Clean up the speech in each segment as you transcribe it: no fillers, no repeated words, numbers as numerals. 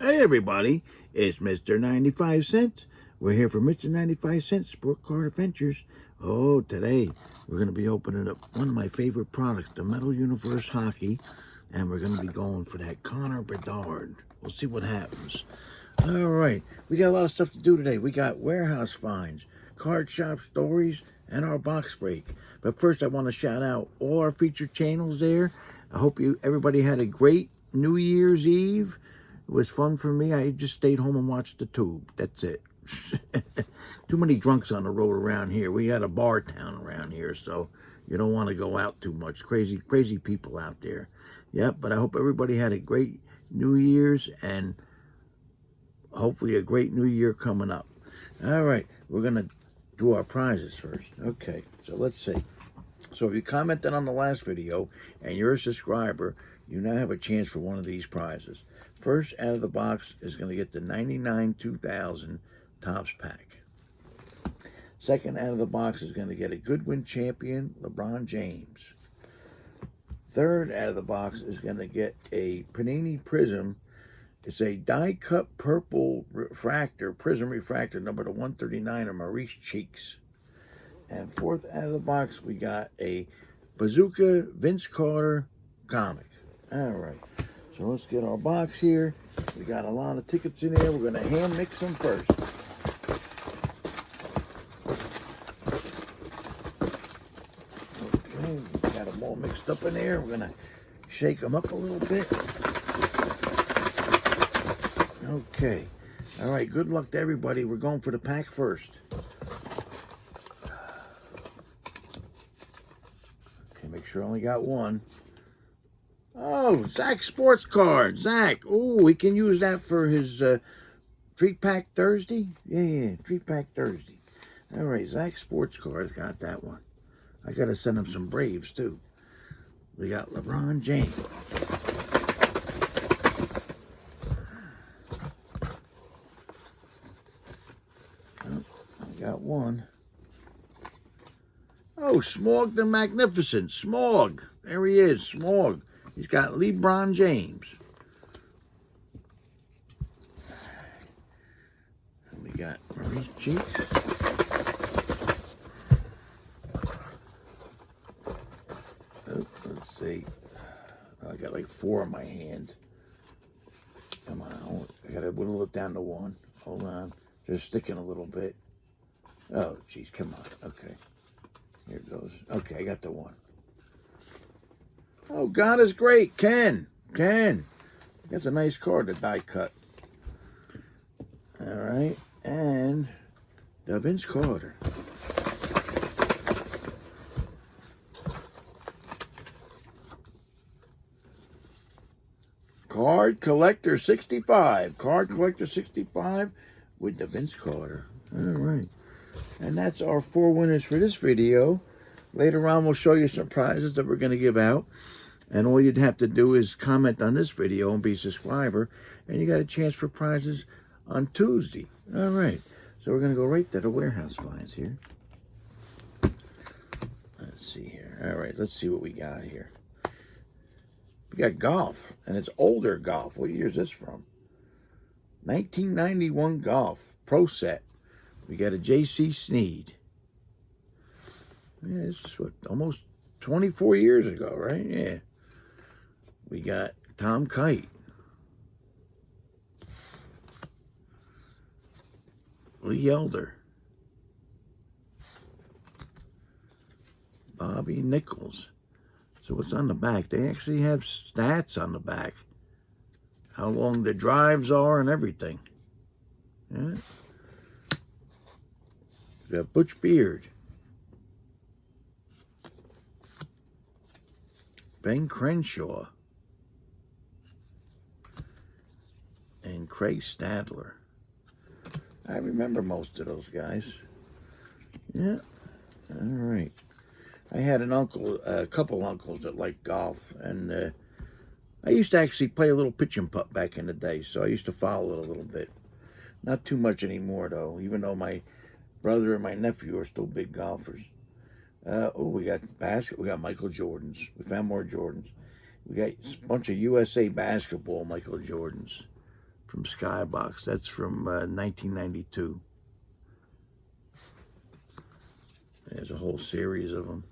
Hey everybody, it's Mr. 95 Cents. We're here for Mr. 95 Cents Sport Card Adventures. Oh, today we're going to be opening up one of my favorite products, the Metal Universe Hockey, and we're going to be going for that Connor Bedard. We'll see what happens. All right, we got a lot of stuff to do today. We got warehouse finds, card shop stories, and our box break. But first, I want to shout out all our featured channels there. I hope everybody had a great New Year's Eve. It was fun for me. I just stayed home and watched the tube. That's it. Too many drunks on the road around here. We had a bar town around here, so you don't want to go out too much. Crazy people out there. Yep, but I hope everybody had a great New Year's and hopefully a great New Year coming up. All right, we're going to do our prizes first. Okay, so let's see. So if you commented on the last video and you're a subscriber, you now have a chance for one of these prizes. First out of the box is going to get the 99 2000 Topps pack. Second out of the box is going to get a Goodwin champion, LeBron James. Third out of the box is going to get a Panini Prism. It's a die-cut purple refractor, Prism refractor, number to 139 of Maurice Cheeks. And fourth out of the box, we got a Bazooka Vince Carter comic. All right, so let's get our box here. We got a lot of tickets in here. We're going to hand mix them first. Okay, we got them all mixed up in there. We're going to shake them up a little bit. Okay, all right, good luck to everybody. We're going for the pack first. Okay, make sure I only got one. Oh, Zach Sportscards. Zach. Oh, we can use that for his treat pack Thursday. Yeah, treat pack Thursday. All right, Zach Sportscards got that one. I got to send him some Braves, too. We got LeBron James. Oh, I got one. Oh, Smog the Magnificent. Smog. There he is, Smog. He's got LeBron James. And we got Maurice Cheeks. Oh, let's see. I got like 4 in my hand. Come on. I got to whittle it down to 1. Hold on. They're sticking a little bit. Oh, geez. Come on. Okay. Here it goes. Okay, I got the 1. Oh, God is great. Ken. That's a nice card, the die cut. All right. And the Vince Carter. Card Collector 65. Card Collector 65 with the Vince Carter. All right. And that's our 4 winners for this video. Later on, we'll show you some prizes that we're going to give out. And all you'd have to do is comment on this video and be a subscriber. And you got a chance for prizes on Tuesday. All right. So we're going to go right to the warehouse finds here. Let's see here. All right. Let's see what we got here. We got golf. And it's older golf. What year is this from? 1991 golf. Pro set. We got a J.C. Sneed. Yeah, it's what, almost 24 years ago, right? Yeah. We got Tom Kite. Lee Elder. Bobby Nichols. So what's on the back? They actually have stats on the back. How long the drives are and everything. Yeah. We got Butch Beard. Ben Crenshaw. And Craig Stadler. I remember most of those guys. Yeah. All right. I had an uncle, a couple uncles that liked golf. And I used to actually play a little pitch and putt back in the day. So I used to follow it a little bit. Not too much anymore, though. Even though my brother and my nephew are still big golfers. We got basket. We got Michael Jordans. We found more Jordans. We got a bunch of USA basketball Michael Jordans. from Skybox. That's from 1992. There's a whole series of them.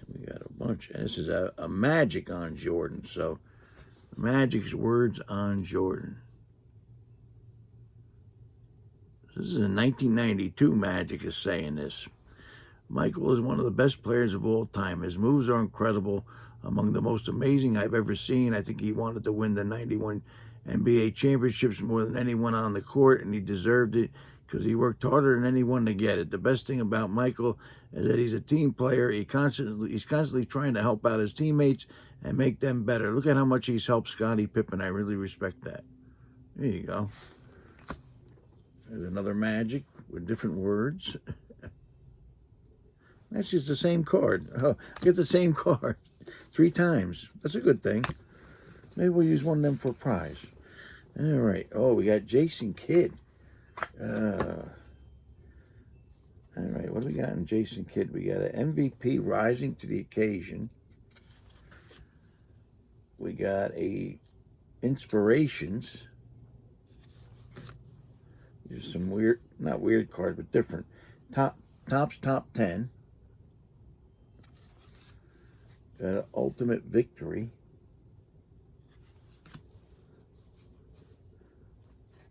We got a bunch. And this is a Magic on Jordan. So, Magic's words on Jordan. This is a 1992 Magic is saying this. Michael is one of the best players of all time. His moves are incredible, among the most amazing I've ever seen. I think he wanted to win the 91 NBA championships more than anyone on the court, and he deserved it because he worked harder than anyone to get it. The best thing about Michael is that he's a team player. He's constantly trying to help out his teammates and make them better. Look at how much he's helped Scottie Pippen. I really respect that. There you go. There's another Magic with different words. That's just the same card. Oh, I get the same card 3 times. That's a good thing. Maybe we'll use one of them for a prize. All right. Oh, we got Jason Kidd. All right. What do we got in Jason Kidd? We got an MVP rising to the occasion. We got a Inspirations. There's some weird, not weird cards, but different. Topps Top 10. Got an Ultimate Victory.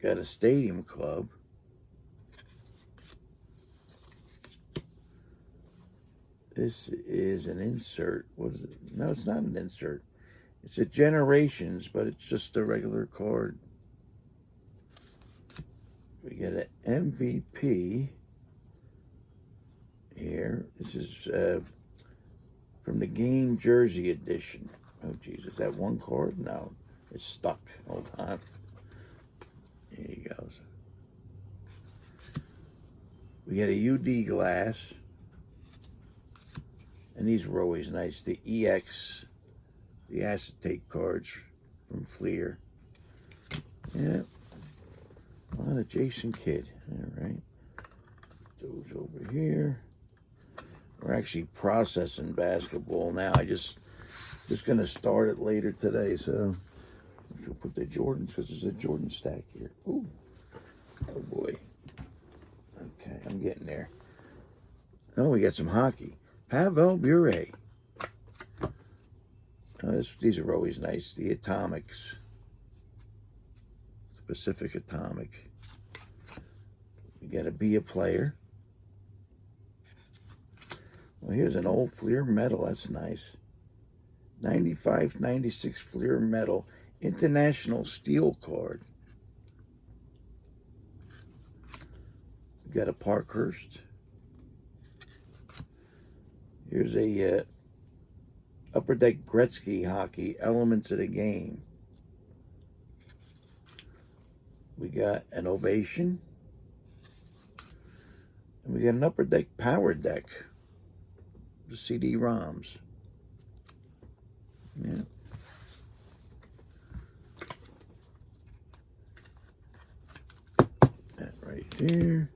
Got a Stadium Club. This is an insert. What is it? No, it's not an insert. It's a Generations, but it's just a regular card. We get an MVP here. This is from the Game Jersey Edition. Oh, geez, is that one card? No, it's stuck. Hold on. Here he goes. We get a UD glass. And these were always nice. The EX, the acetate cards from Fleer. Yeah. A lot of Jason Kidd. All right. Those over here. We're actually processing basketball now. I just going to start it later today. So we'll put the Jordans because there's a Jordan stack here. Ooh. Oh, boy. Okay, I'm getting there. Oh, we got some hockey. Pavel Bure. These are always nice. The Atomics. Specific Atomic. You got to be a player. Well, here's an old Fleer metal. That's nice. 95-96 Fleer metal. International steel card. You got a Parkhurst. Here's a Upper Deck Gretzky hockey, Elements of the Game. We got an Ovation. And we got an Upper Deck Power Deck. The CD-ROMs. Yeah. That right here.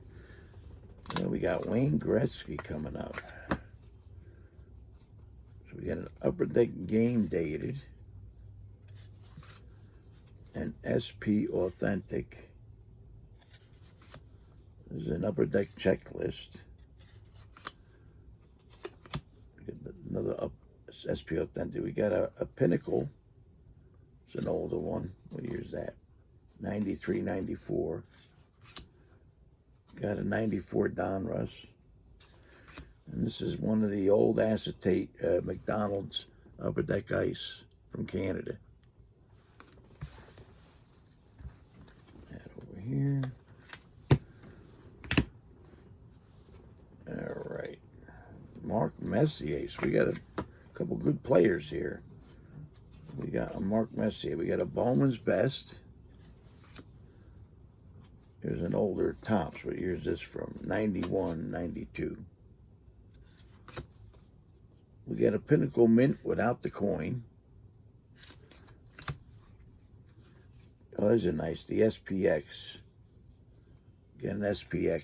Then we got Wayne Gretzky coming up. We got an Upper Deck Game Dated, an SP Authentic. This is an Upper Deck Checklist. Another SP Authentic. We got a Pinnacle. It's an older one. What year is that? 93, 94. Got a 94 Donruss. And this is one of the old acetate McDonald's Upper Deck Ice from Canada. That over here. All right. Mark Messier. So we got a couple good players here. We got a Mark Messier. We got a Bowman's Best. Here's an older Topps. What year is this from? 91, 92. We got a Pinnacle Mint without the coin. Oh, those are nice. The SPX. Get an SPX.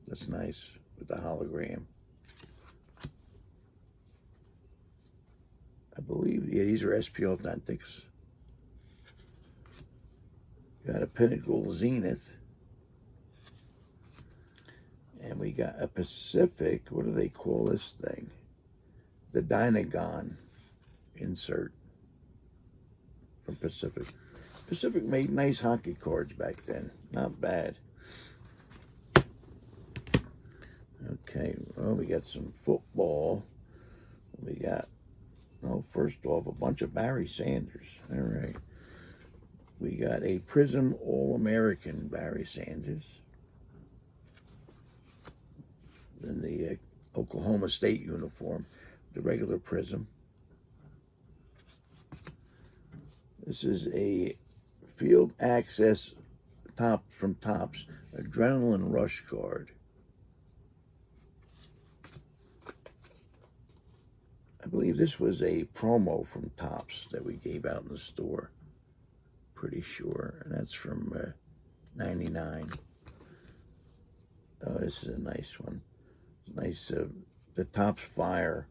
That's nice with the hologram. believe, yeah, these are SP Authentics. Got a Pinnacle Zenith. And we got a Pacific, what do they call this thing? The Dynagon insert from Pacific. Pacific made nice hockey cards back then. Not bad. Okay, well, we got some football. We got, well, first off, a bunch of Barry Sanders. All right. We got a Prism All-American Barry Sanders. In the Oklahoma State uniform, the regular Prism. This is a Field Access from Topps Adrenaline Rush card. I believe this was a promo from Topps that we gave out in the store. Pretty sure. And that's from 99. Oh, this is a nice one. Nice, the Topps Fire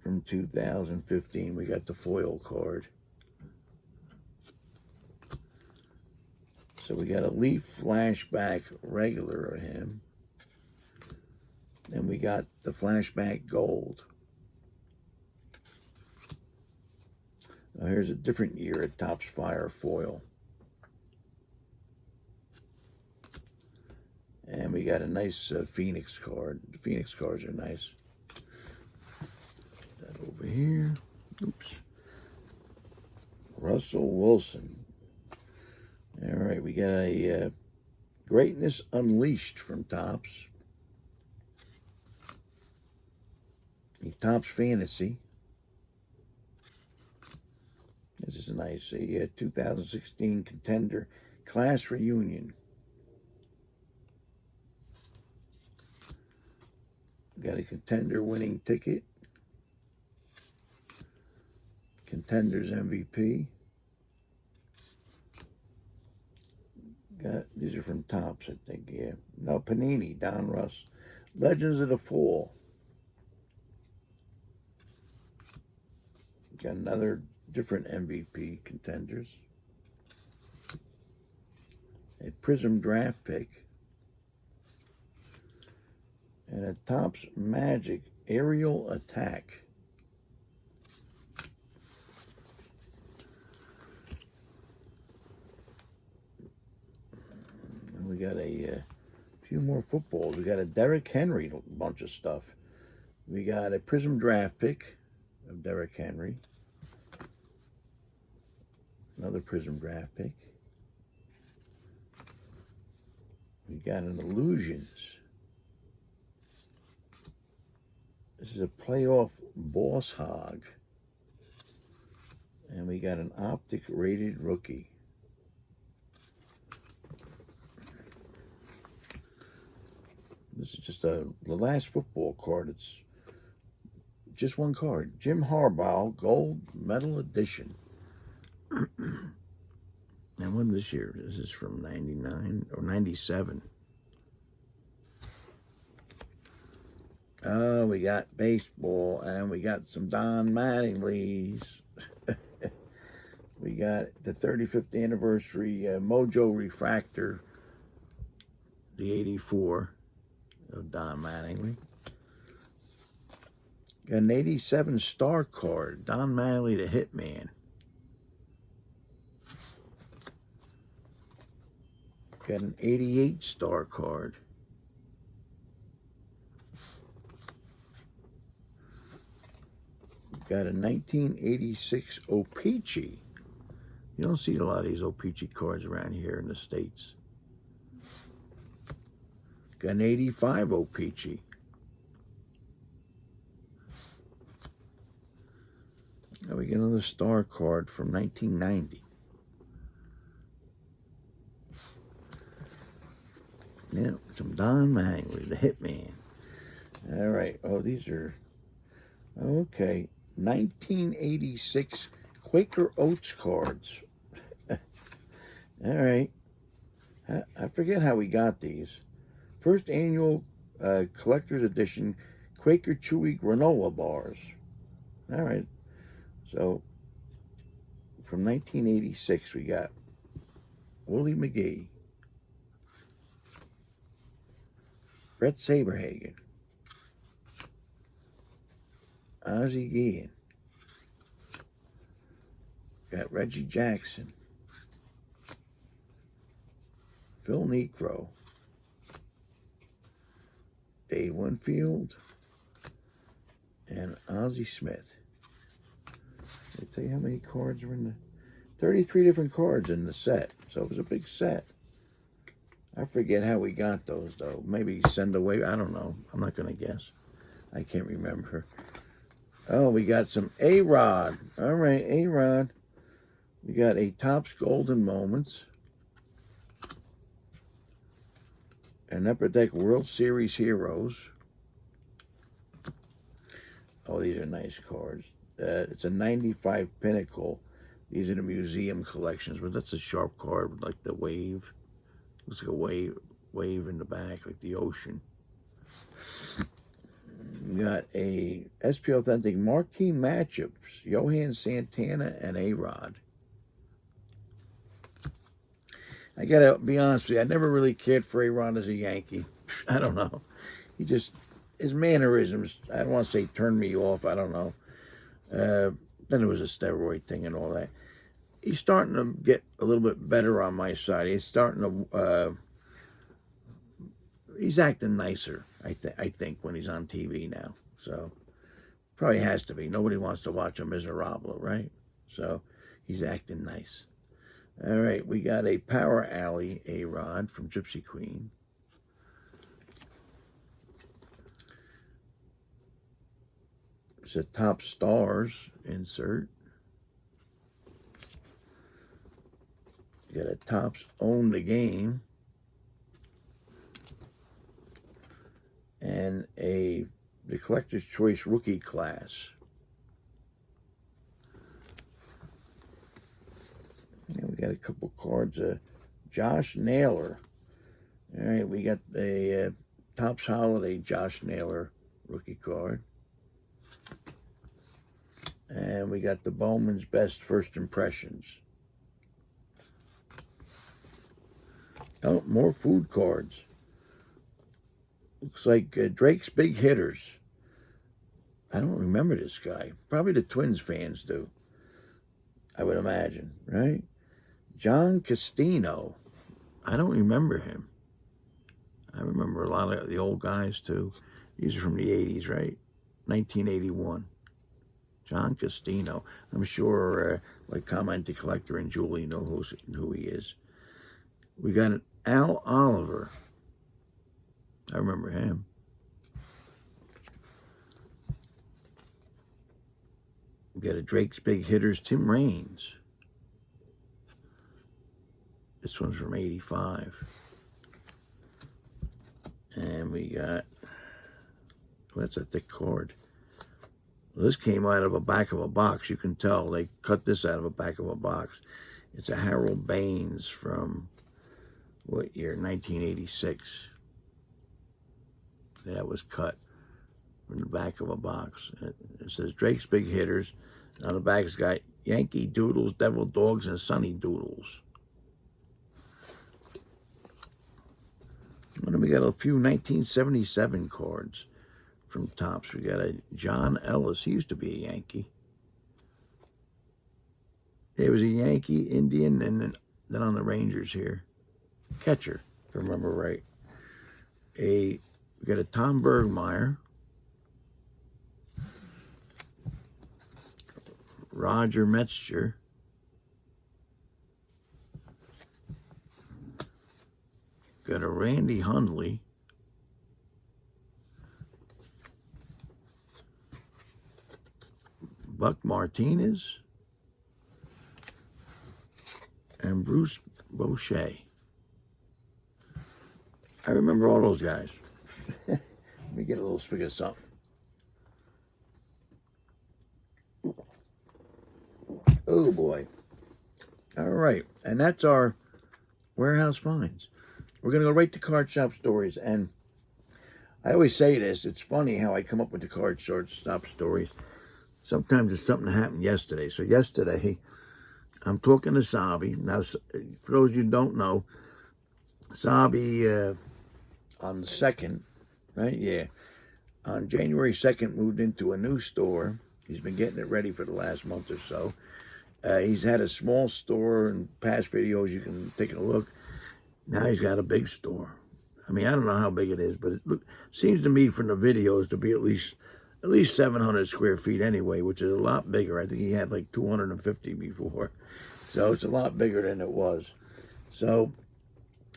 from 2015. We got the foil card. So we got a Leaf Flashback regular of him. Then we got the Flashback Gold. Now here's a different year at Topps Fire foil. And we got a nice Phoenix card. The Phoenix cards are nice. Put that over here. Oops. Russell Wilson. All right, we got a Greatness Unleashed from Topps. A Topps Fantasy. This is nice. A 2016 Contender Class Reunion. Got a Contender winning ticket. Contenders MVP. These are from Topps, I think, yeah. No, Panini, Don Russ. Legends of the Fall. Got another different MVP Contenders. A Prism Draft Pick. And a Topps Magic Aerial Attack. And we got a few more footballs. We got a Derrick Henry bunch of stuff. We got a Prism Draft Pick of Derrick Henry. Another Prism Draft Pick. We got an Illusions. This is a playoff Boss Hog. And we got an Optic Rated Rookie. This is just the last football card. It's just one card. Jim Harbaugh Gold Medal Edition. And when this year? This is from 99 or 97. Oh, we got baseball, and we got some Don Mattingly's. We got the 35th anniversary Mojo Refractor, the 84 of Don Mattingly. Got an 87 star card, Don Mattingly the Hitman. Got an 88 star card. Got a 1986 O-Pee-Chee. You don't see a lot of these O-Pee-Chee cards around here in the States. Got an 85 O-Pee-Chee. Now we get another star card from 1990. Yeah, some Don Mattingly, the Hitman. All right. Oh, these are... Okay. 1986 Quaker Oats cards. All right. I forget how we got these. First annual collector's edition Quaker Chewy granola bars. All right. So, from 1986, we got Willie McGee, Brett Saberhagen, Ozzie Guillen, got Reggie Jackson, Phil Necro, Dave Winfield, and Ozzie Smith. I'll tell you how many cards were in the... 33 different cards in the set. So it was a big set. I forget how we got those, though. Maybe send away. I don't know. I'm not going to guess. I can't remember. Oh, we got some A-Rod. All right, A-Rod. We got a Topps Golden Moments. An Upper Deck World Series Heroes. Oh, these are nice cards. It's a 95 Pinnacle. These are the museum collections, but that's a sharp card with like the wave. Looks like a wave in the back, like the ocean. We got a SP Authentic Marquee Matchups, Johan Santana and A-Rod. I gotta be honest with you, I never really cared for A-Rod as a Yankee. I don't know. He just, his mannerisms, I don't want to say turned me off, I don't know. Then it was a steroid thing and all that. He's starting to get a little bit better on my side. He's starting to, he's acting nicer, I think, when he's on TV now. So, probably has to be. Nobody wants to watch a miserable, right? So, he's acting nice. All right, we got a Power Alley A-Rod from Gypsy Queen. It's a Top Stars insert. You got a Topps Own the Game. And the Collector's Choice Rookie Class. And we got a couple cards. Josh Naylor. All right, we got the Topps Holiday Josh Naylor rookie card. And we got the Bowman's Best First Impressions. Oh, more food cards. Looks like Drake's Big Hitters. I don't remember this guy. Probably the Twins fans do. I would imagine, right? John Castino. I don't remember him. I remember a lot of the old guys, too. These are from the 80s, right? 1981. John Castino. I'm sure, like Comment the Collector and Julie know who he is. We got an Al Oliver. I remember him. We got a Drake's Big Hitters, Tim Raines. This one's from 85. And we got, well, that's a thick card. Well, this came out of the back of a box. You can tell they cut this out of the back of a box. It's a Harold Baines from, what year? 1986. That was cut from the back of a box. It says Drake's Big Hitters. On the back it's got Yankee Doodles, Devil Dogs, and Sunny Doodles. And then we got a few 1977 cards from Topps. We got a John Ellis. He used to be a Yankee. He was a Yankee, Indian, and then on the Rangers here. Catcher, if I remember right. We got a Tom Bergmeyer. Roger Metzger. Got a Randy Hundley. Buck Martinez. And Bruce Bochet. I remember all those guys. Let me get a little swig of something. Oh boy. All right. And that's our warehouse finds. We're going to go right to Card Shop Stories. And I always say this. It's funny how I come up with the Card Shop Stories. sometimes it's something that happened yesterday. So yesterday, I'm talking to Sabi. Now, for those of you who don't know, Sabi on the 2nd, right? Yeah. On January 2nd, moved into a new store. He's been getting it ready for the last month or so. He's had a small store in past videos. You can take a look. Now he's got a big store. I mean, I don't know how big it is, but it seems to me from the videos to be at least 700 square feet anyway, which is a lot bigger. I think he had like 250 before. So it's a lot bigger than it was. So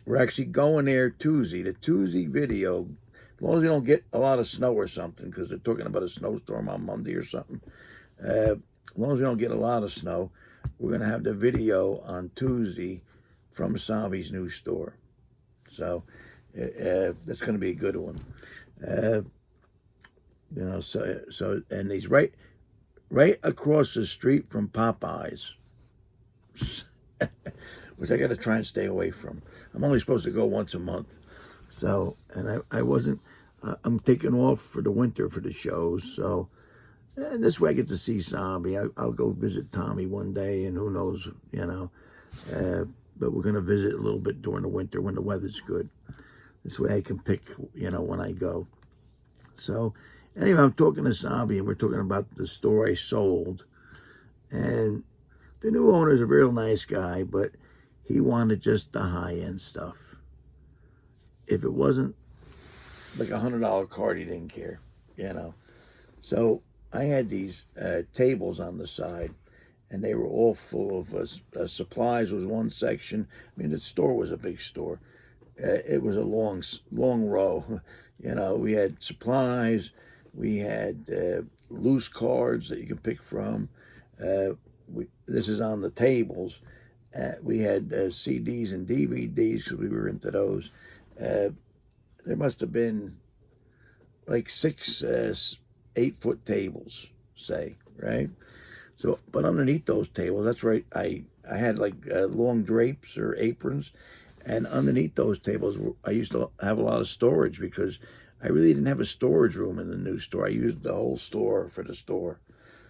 we're actually going there Tuesday. The Tuesday video, as long as we don't get a lot of snow or something, because they're talking about a snowstorm on Monday or something. As long as we don't get a lot of snow, we're going to have the video on Tuesday from Sabi's new store. So that's going to be a good one. You know, so and he's right across the street from Popeyes, which I got to try and stay away from. I'm only supposed to go once a month. So, and I wasn't, I'm taking off for the winter for the shows. So, and this way I get to see Sabi. I'll go visit Tommy one day, and who knows, you know. But we're going to visit a little bit during the winter when the weather's good. This way I can pick, you know, when I go. So, anyway, I'm talking to Sabi, and we're talking about the store I sold. And the new owner's a real nice guy, but he wanted just the high-end stuff. If it wasn't like $100 card, he didn't care, you know. So I had these tables on the side, and they were all full of supplies was one section. I mean, the store was a big store. It was a long row. You know, we had supplies. We had loose cards that you can pick from. This is on the tables. We had CDs and DVDs because we were into those. There must have been like 6 8-foot tables, say, right? So, but underneath those tables, that's right, I had like long drapes or aprons, and underneath those tables, I used to have a lot of storage because I really didn't have a storage room in the new store. I used the whole store for the store.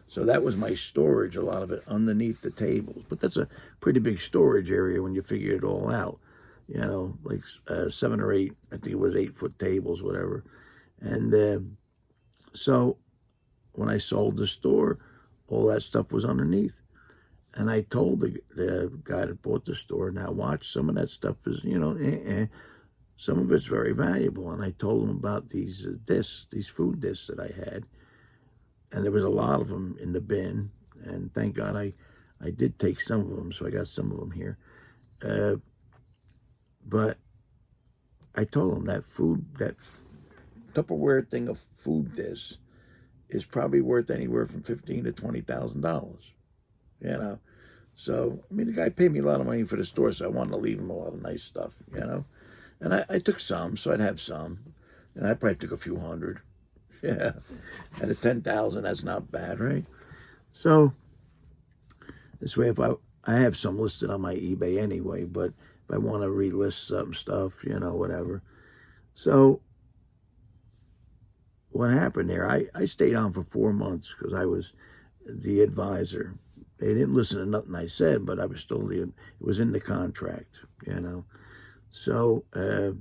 So that was my storage, a lot of it underneath the tables. But that's a pretty big storage area when you figure it all out. You know, like 7 or 8, I think it was 8-foot tables, whatever. And so when I sold the store, all that stuff was underneath. And I told the guy that bought the store, now watch, some of that stuff is, you know, some of it's very valuable. And I told him about these food discs that I had. And there was a lot of them in the bin. And thank God I did take some of them, so I got some of them here. But I told him that Tupperware thing of food discs is probably worth anywhere from $15,000 to $20,000. You know, so I mean, the guy paid me a lot of money for the store, so I wanted to leave him a lot of nice stuff. You know, and I took some, so I'd have some, and I probably took a few hundred. Yeah, and at 10,000, that's not bad, right? So this way, if I have some listed on my eBay anyway, but if I want to relist some stuff, you know, whatever. So what happened there? I stayed on for 4 months because I was the advisor. They didn't listen to nothing I said, but I was still it was in the contract, you know. So I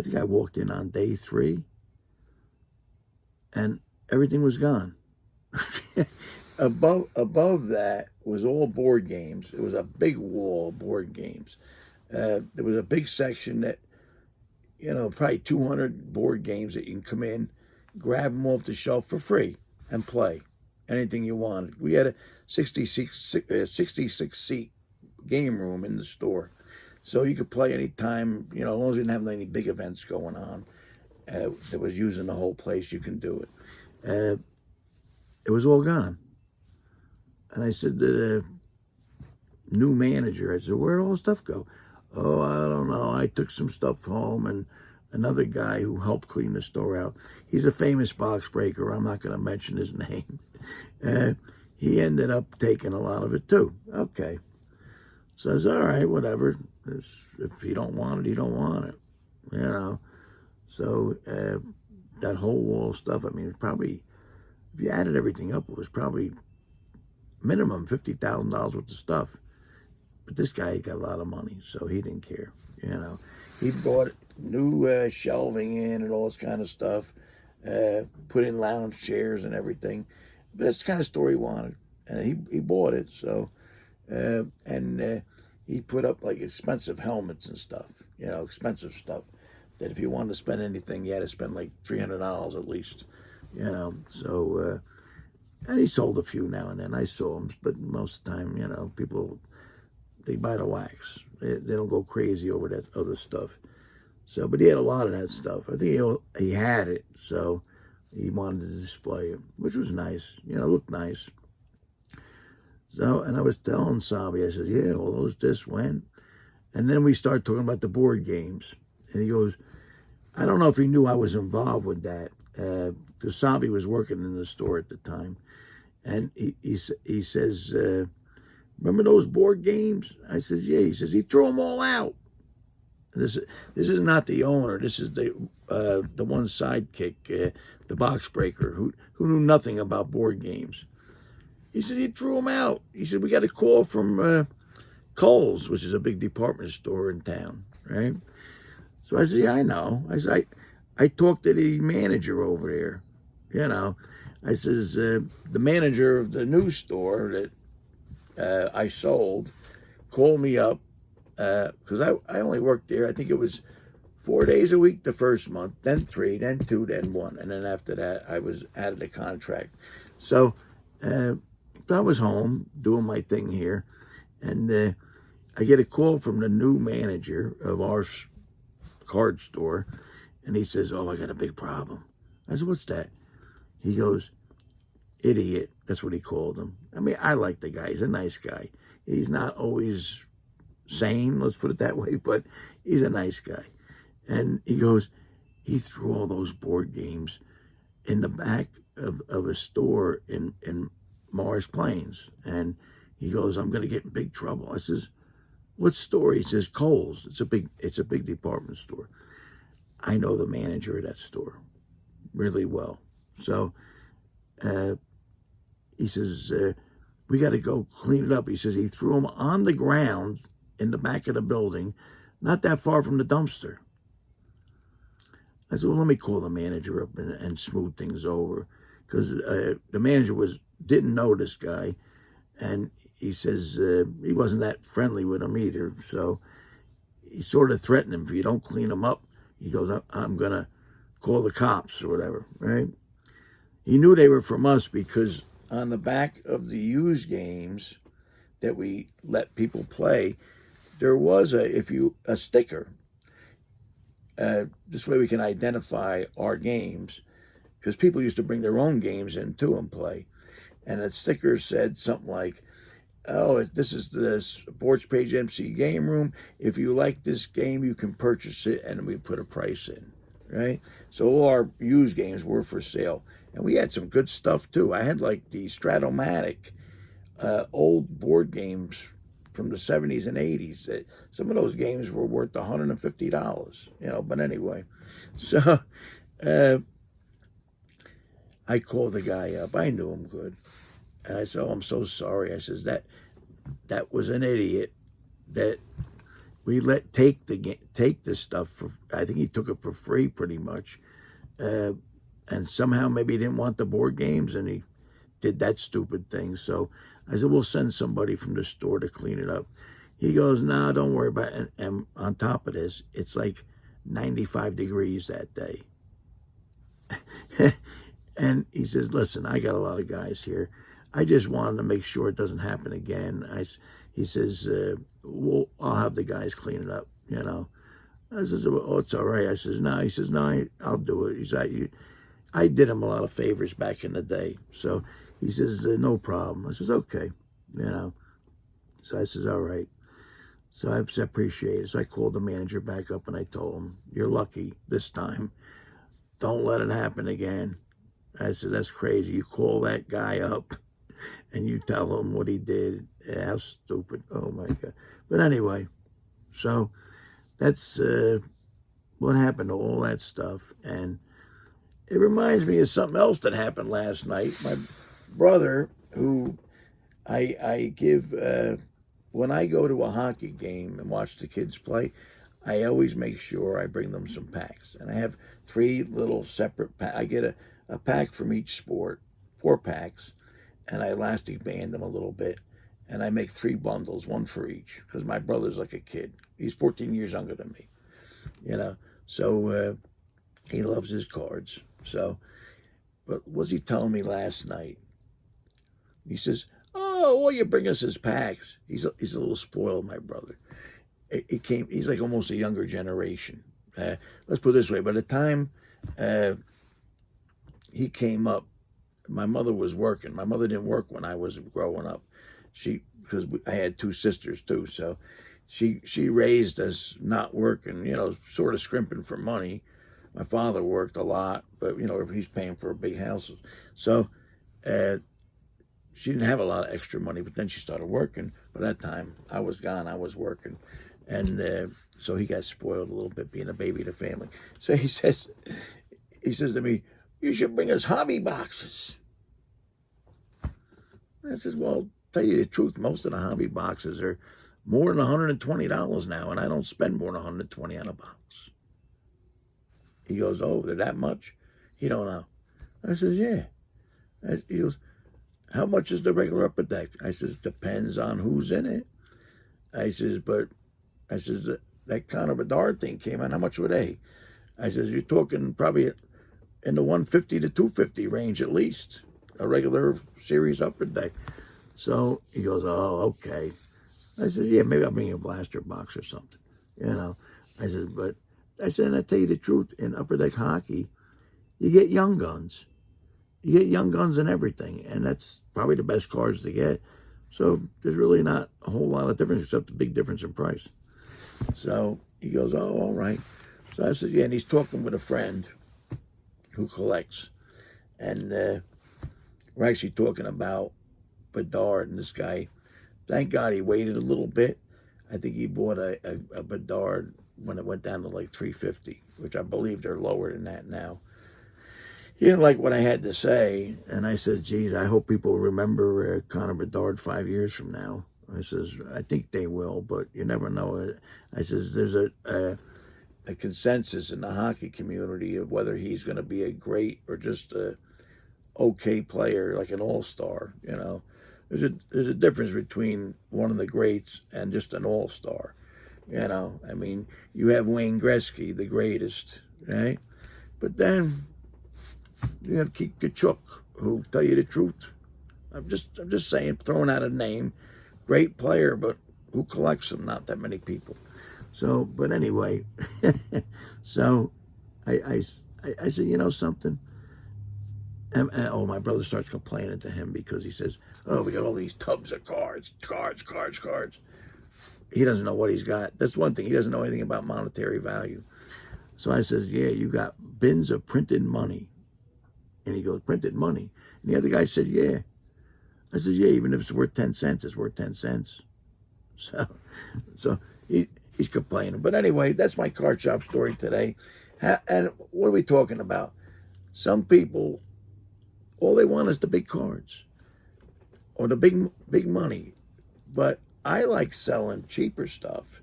think I walked in on day 3, and everything was gone. Above that was all board games. It was a big wall of board games. There was a big section that, you know, probably 200 board games that you can come in, grab them off the shelf for free, and play anything you wanted. We had a 66-seat game room in the store. So you could play anytime, you know, as long as you didn't have any big events going on that was using the whole place, you can do it. It was all gone. And I said to the new manager, I said, where'd all the stuff go? Oh, I don't know. I took some stuff home, and another guy who helped clean the store out, he's a famous box breaker. I'm not going to mention his name. He ended up taking a lot of it too. Okay. So I was, all right, whatever. If you don't want it, you don't want it. You know. So that whole wall stuff, I mean, it's probably if you added everything up, it was probably minimum $50,000 worth of stuff. But this guy got a lot of money, so he didn't care. You know, he bought new shelving in and all this kind of stuff, put in lounge chairs and everything. But that's the kind of store he wanted, and he bought it. So, he put up like expensive helmets and stuff. You know, expensive stuff that if you wanted to spend anything, you had to spend like $300 at least. You know, so and he sold a few now and then. I saw him, but most of the time, you know, people, they buy the wax. They don't go crazy over that other stuff. So, but he had a lot of that stuff. I think he had it, so he wanted to display it, which was nice. You know, it looked nice. So, and I was telling Sabi, I said, yeah, all those discs went. And then we started talking about the board games. And he goes, I don't know if he knew I was involved with that, because Sabi was working in the store at the time. And he says, remember those board games? I says, yeah. He says, he threw them all out. This is not the owner. This is the one sidekick, the box breaker, who knew nothing about board games. He said he threw them out. He said, we got a call from Kohl's, which is a big department store in town, right? So I said, yeah, I know. I said, I talked to the manager over there, you know. I says, the manager of the new store that I sold called me up, because I only worked there, I think it was 4 days a week the first month, then 3, then 2, then 1. And then after that, I was out of the contract. So I was home doing my thing here, and I get a call from the new manager of our card store, and he says, oh, I got a big problem. I said, what's that? He goes, idiot. That's what he called him. I mean, I like the guy. He's a nice guy. He's not always sane, let's put it that way, but he's a nice guy. And he goes, he threw all those board games in the back of a store in Morris Plains. And he goes, I'm going to get in big trouble. I says, what store? He says, Kohl's. It's a big department store. I know the manager of that store really well. So he says, we got to go clean it up. He says he threw them on the ground in the back of the building, not that far from the dumpster. I said, well, let me call the manager up and smooth things over, because the manager didn't know this guy, and he says he wasn't that friendly with him either. So he sort of threatened him, if you don't clean them up, he goes, I'm going to call the cops or whatever, right? He knew they were from us because on the back of the used games that we let people play, there was a sticker. This way we can identify our games, because people used to bring their own games in too and play. And that sticker said something like, oh, this is the Sports Page MC game room. If you like this game, you can purchase it, and we put a price in, right? So all our used games were for sale. And we had some good stuff too. I had like the Stratomatic old board games from the 70s and 80s. Some of those games were worth $150, you know, but anyway. So I called the guy up. I knew him good. And I said, oh, I'm so sorry. I says, that was an idiot that we let take this stuff for, I think he took it for free pretty much. And somehow maybe he didn't want the board games, and he did that stupid thing. So I said, we'll send somebody from the store to clean it up. He goes, no, don't worry about it. And on top of this, it's like 95 degrees that day. And he says, listen, I got a lot of guys here. I just wanted to make sure it doesn't happen again. He says, well, I'll have the guys clean it up, you know. I says, oh, it's all right. I says, no. He says, no, I'll do it. He said, I did him a lot of favors back in the day. So he says, no problem. I says, okay, you know. So I says, all right. So I appreciate it. So I called the manager back up and I told him, you're lucky this time. Don't let it happen again. I said, that's crazy. You call that guy up and you tell him what he did. Yeah, how stupid. Oh, my God. But anyway, so that's what happened to all that stuff. And it reminds me of something else that happened last night. My brother, who I give, when I go to a hockey game and watch the kids play, I always make sure I bring them some packs. And I have 3 little separate packs. I get a pack from each sport, 4 packs, and I elastic band them a little bit. And I make 3 bundles, 1 for each, because my brother's like a kid. He's 14 years younger than me, you know. So he loves his cards. So, but what was he telling me last night? He says, "Oh, well, you bring us his packs." He's a little spoiled, my brother. He's like almost a younger generation. Let's put it this way: by the time he came up, my mother was working. My mother didn't work when I was growing up. Because I had 2 sisters too, so she raised us not working, you know, sort of scrimping for money. My father worked a lot, but you know, he's paying for a big house. So she didn't have a lot of extra money, but then she started working. By that time, I was gone, I was working. And so he got spoiled a little bit being a baby of the family. So he says to me, "You should bring us hobby boxes." I says, "Well, tell you the truth, most of the hobby boxes are more than $120 now, and I don't spend more than $120 on a box." He goes, "Oh, they're that much?" He don't know. I says, "Yeah." He goes, "How much is the regular upper deck?" I says, "Depends on who's in it." I says, that Connor Bedard thing came out, how much were they? I says, "You're talking probably in the 150 to 250 range at least, a regular series upper deck." So he goes, "Oh, okay." I says, "Yeah, maybe I'll bring you a blaster box or something, you know." I said, and I tell you the truth, in upper deck hockey, you get young guns. You get young guns and everything, and that's probably the best cards to get. So there's really not a whole lot of difference except the big difference in price. So he goes, "Oh, all right." So I said, "Yeah," and he's talking with a friend who collects. And we're actually talking about Bedard, and this guy, thank God he waited a little bit. I think he bought a Bedard when it went down to like $350, which I believe they're lower than that now. He didn't like what I had to say, and I said, "Geez, I hope people remember Connor Bedard 5 years from now." I says, "I think they will, but you never know." I says, "There's a consensus in the hockey community of whether he's going to be a great or just a okay player, like an all-star, you know. There's a difference between one of the greats and just an all-star, you know. I mean, you have Wayne Gretzky, the greatest, right? But then you have Keith Kachuk, who, tell you the truth, I'm just saying, throwing out a name, great player, but who collects them? Not that many people." So, but anyway, so I said, "You know something?" And my brother starts complaining to him because he says, "Oh, we got all these tubs of cards. He doesn't know what he's got. That's one thing. He doesn't know anything about monetary value. So I says, "Yeah, you got bins of printed money." And he goes, "Printed money?" And the other guy said, "Yeah." I says, "Yeah, even if it's worth 10 cents, it's worth 10 cents. So he's complaining. But anyway, that's my card shop story today. And what are we talking about? Some people, all they want is the big cards or the big money. But I like selling cheaper stuff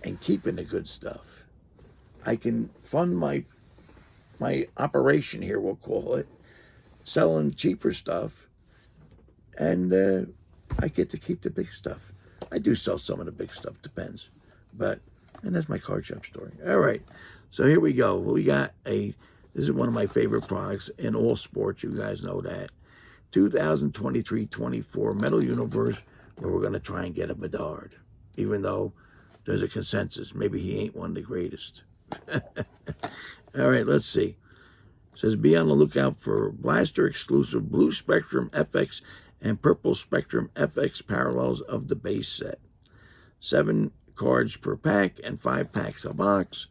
and keeping the good stuff. I can fund my operation here, we'll call it, selling cheaper stuff, and I get to keep the big stuff. I do sell some of the big stuff, depends. And that's my card shop story. All right, so here we go. This is one of my favorite products in all sports, you guys know that. 2023-24 Metal Universe, where we're going to try and get a Bedard, even though there's a consensus. Maybe he ain't one of the greatest. All right, let's see. It says, be on the lookout for Blaster exclusive Blue Spectrum FX and Purple Spectrum FX parallels of the base set. 7 cards per pack and 5 packs a box.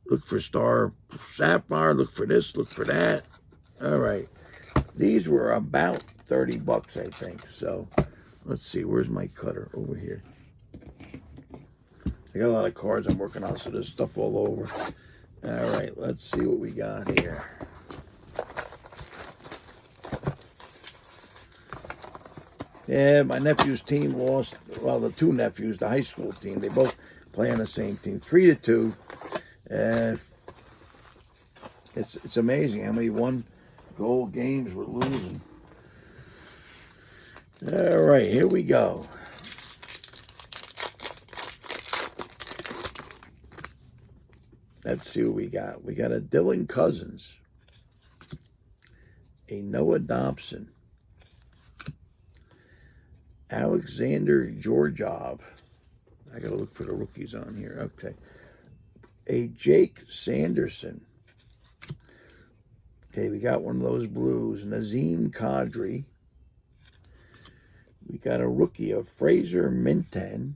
Look for Star Sapphire. Look for this. Look for that. All right. These were about $30, I think. So let's see. Where's my cutter? Over here. I got a lot of cards I'm working on, so there's stuff all over. All right, let's see what we got here. Yeah, my nephew's team lost. Well, the two nephews, the high school team, they both play on the same team, 3-2. It's amazing how many one-goal games we're losing. All right, here we go. Let's see what we got. We got a Dylan Cousins, a Noah Dobson, Alexander Georgiov. I got to look for the rookies on here. Okay. A Jake Sanderson. Okay, we got one of those blues. Nazim Kadri. We got a rookie of Fraser Minten.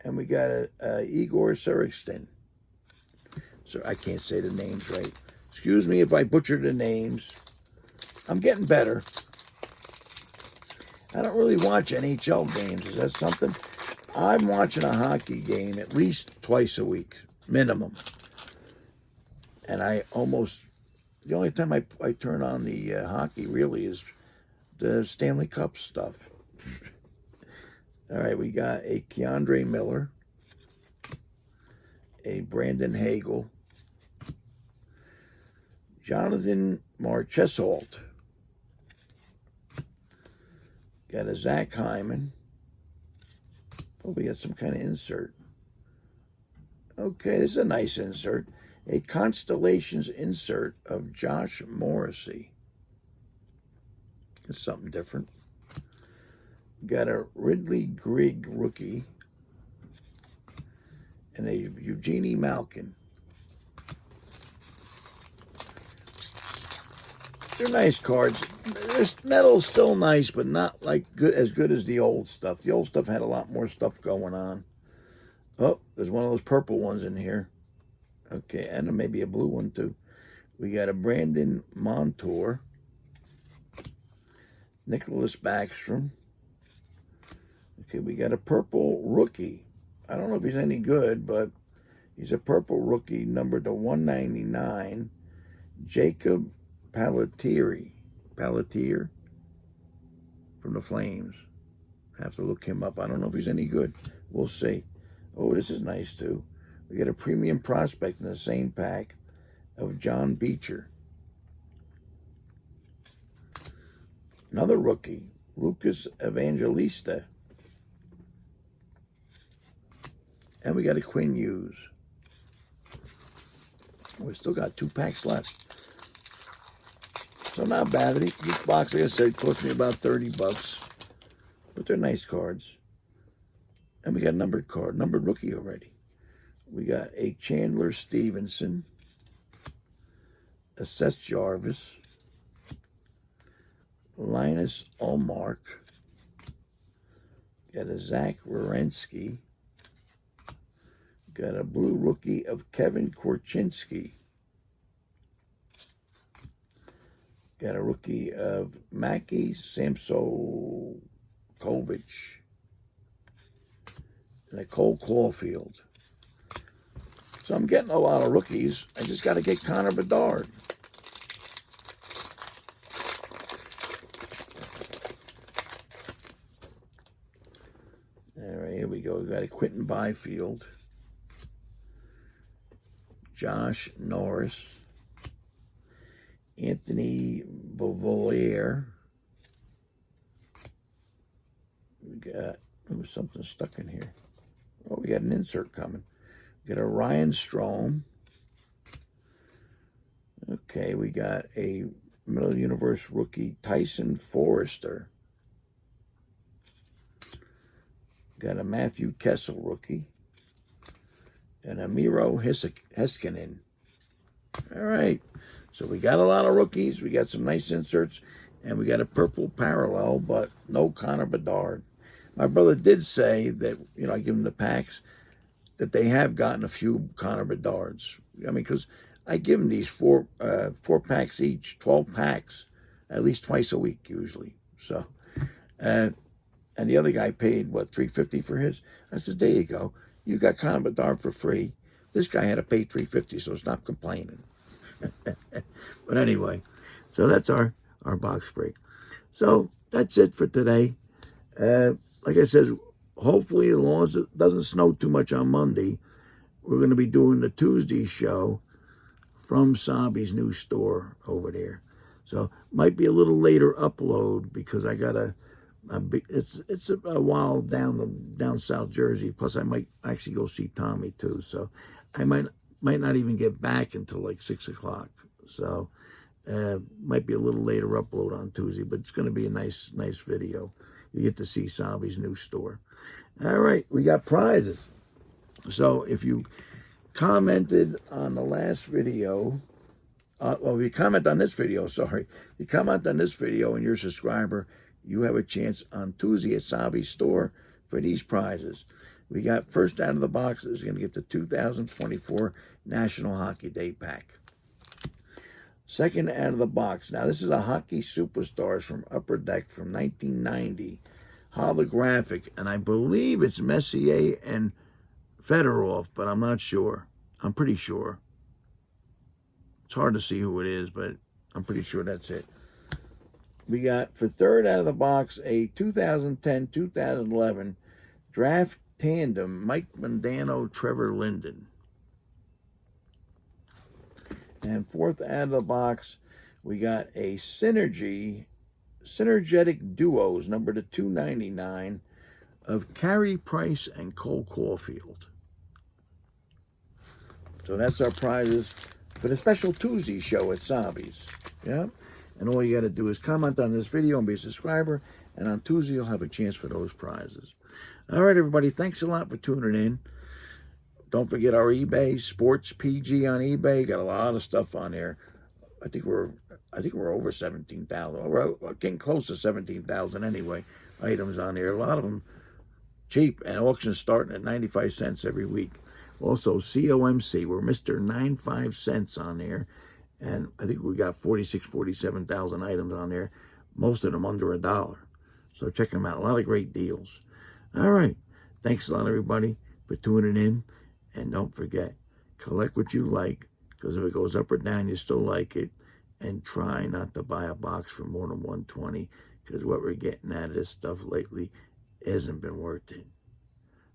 And we got a Igor Sarikstin. So I can't say the names right. Excuse me if I butcher the names. I'm getting better. I don't really watch NHL games. Is that something? I'm watching a hockey game at least twice a week, minimum. And the only time I turn on the hockey really is the Stanley Cup stuff. All right, we got a Keandre Miller, a Brandon Hagel, Jonathan Marchessault, got a Zach Hyman. Oh, we got some kind of insert. Okay, this is a nice insert. A Constellations insert of Josh Morrissey. It's something different. Got a Ridley Grigg rookie and a Eugenie Malkin. They're nice cards. This metal's still nice, but not like as good as the old stuff. The old stuff had a lot more stuff going on. Oh, there's one of those purple ones in here. Okay, and maybe a blue one too. We got a Brandon Montour, Nicholas Backstrom. Okay, we got a purple rookie. I don't know if he's any good, but he's a purple rookie, numbered to 199. Jacob Pelletier from the Flames. I have to look him up. I don't know if he's any good. We'll see. Oh, this is nice too. We got a premium prospect in the same pack of John Beecher. Another rookie, Lucas Evangelista. And we got a Quinn Hughes. We still got 2 packs left. So not bad. Each box, like I said, cost me about $30. But they're nice cards. And we got a numbered card, numbered rookie already. We got a Chandler Stevenson, a Seth Jarvis, Linus Ullmark, got a Zach Werenski, got a blue rookie of Kevin Korchinski, got a rookie of Mackie Samsokovich, and a Cole Caulfield. So I'm getting a lot of rookies. I just got to get Connor Bedard. All right, here we go. We got a Quentin Byfield, Josh Norris, Anthony Beauvillier. We got, there was something stuck in here. Oh, we got an insert coming. We got a Ryan Strome. Okay, we got a Middle Universe rookie, Tyson Forrester. Got a Matthew Kessel rookie. And a Miro Heiskanen. All right. So we got a lot of rookies. We got some nice inserts. And we got a purple parallel, but no Connor Bedard. My brother did say that, you know, I give him the packs, that they have gotten a few Connor Bedards. I mean, because I give them these four packs each, 12 packs, at least twice a week usually. So, and the other guy paid, what, $350 for his? I said, there you go. You got Connor Bedard for free. This guy had to pay $3.50, so stop complaining. But anyway, so that's our box break. So that's it for today. Like I said, hopefully, as long as it doesn't snow too much on Monday, we're going to be doing the Tuesday show from Sabi's new store over there. So might be a little later upload because I got it's a while down South Jersey. Plus, I might actually go see Tommy too. So I might not even get back until like 6 o'clock. So might be a little later upload on Tuesday, but it's going to be a nice video. You get to see Sabi's new store. All right, we got prizes. So if you commented on the last video, well, if you comment on this video, sorry. If you comment on this video and you're a subscriber, you have a chance on Tuesday at Sabi's store for these prizes. We got first out of the box is going to get the 2024 National Hockey Day pack. Second out of the box. Now, this is a Hockey Superstars from Upper Deck from 1990. Holographic. And I believe it's Messier and Fedorov, but I'm not sure. I'm pretty sure. It's hard to see who it is, but I'm pretty sure that's it. We got, for third out of the box, a 2010-2011 draft tandem, Mike Modano, Trevor Linden. And fourth out of the box, we got a Synergetic Duos, number to 299, of Carey Price and Cole Caulfield. So that's our prizes for the special Tuesday show at Sabi's. Yeah? And all you got to do is comment on this video and be a subscriber. And on Tuesday, you'll have a chance for those prizes. All right, everybody. Thanks a lot for tuning in. Don't forget our eBay, Sports PG on eBay. Got a lot of stuff on there. I think we're over 17,000. We're getting close to 17,000 anyway. Items on there. A lot of them cheap, and auctions starting at 95 cents every week. Also, COMC. We're mr95cents on there. And I think we got 47,000 items on there. Most of them under $1. So check them out. A lot of great deals. All right. Thanks a lot, everybody, for tuning in. And don't forget, collect what you like. Because if it goes up or down, you still like it. And try not to buy a box for more than $120. Because what we're getting out of this stuff lately hasn't been worth it.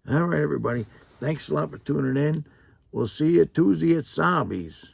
All right, everybody. Thanks a lot for tuning in. We'll see you Tuesday at Sabi's.